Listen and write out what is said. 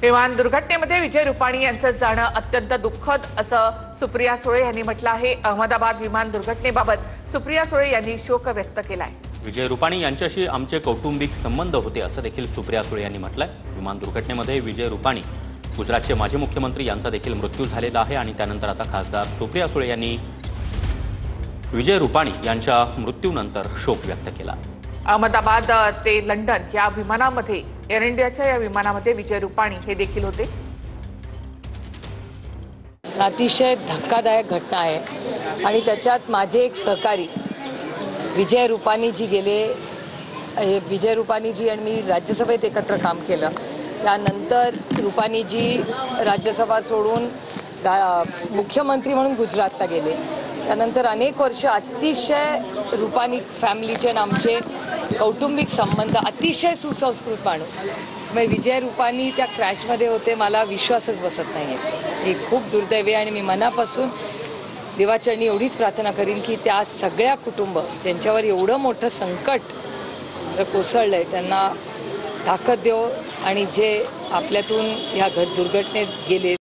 विमान दुर्घटनेमध्ये विजय रुपाणी यांचं जाणं अत्यंत दुःखद असं सुप्रिया सुळे यांनी म्हटलं आहे। अहमदाबाद विमान दुर्घटनेबाबत सुप्रिया सुळे यांनी शोक व्यक्त केलाय। विजय रुपाणी यांच्याशी आमचे कौटुंबिक संबंध होते असं देखील सुप्रिया सुळे यांनी म्हटलंय। विमान दुर्घटनेमध्ये विजय रुपाणी गुजरातचे माजी मुख्यमंत्री यांचा देखील मृत्यू झालेला आहे आणि त्यानंतर आता खासदार सुप्रिया सुळे यांनी विजय रुपाणी यांच्या मृत्यूनंतर शोक व्यक्त केला। अहमदाबाद ते लंडन या विमानामध्ये एअर इंडियाच्या या विमानामध्ये विजय रुपाणी हे देखील होते। अतिशय धक्कादायक घटना आहे आणि त्याच्यात माझे एक सहकारी विजय रुपाणीजी गेले। विजय रुपाणीजी आणि मी राज्यसभेत एकत्र काम केलं। त्यानंतर रुपाणीजी राज्यसभा सोडून मुख्यमंत्री म्हणून गुजरातला गेले। त्यानंतर अनेक वर्ष अतिशय रुपाणी फॅमिलीचे आणि आमचे कौटुंबिक संबंध, अतिशय सुसंस्कृत माणूस। मग विजय रुपाणी त्या क्रॅशमध्ये होते, मला विश्वासच बसत नाही आहे। हे खूप दुर्दैवी आहे आणि मी मनापासून देवाचरणी एवढीच प्रार्थना करीन की त्या सगळ्या कुटुंब ज्यांच्यावर एवढं मोठं संकट कोसळलं आहे त्यांना ताकद देव आणि जे आपल्यातून ह्या दुर्घटनेत गेले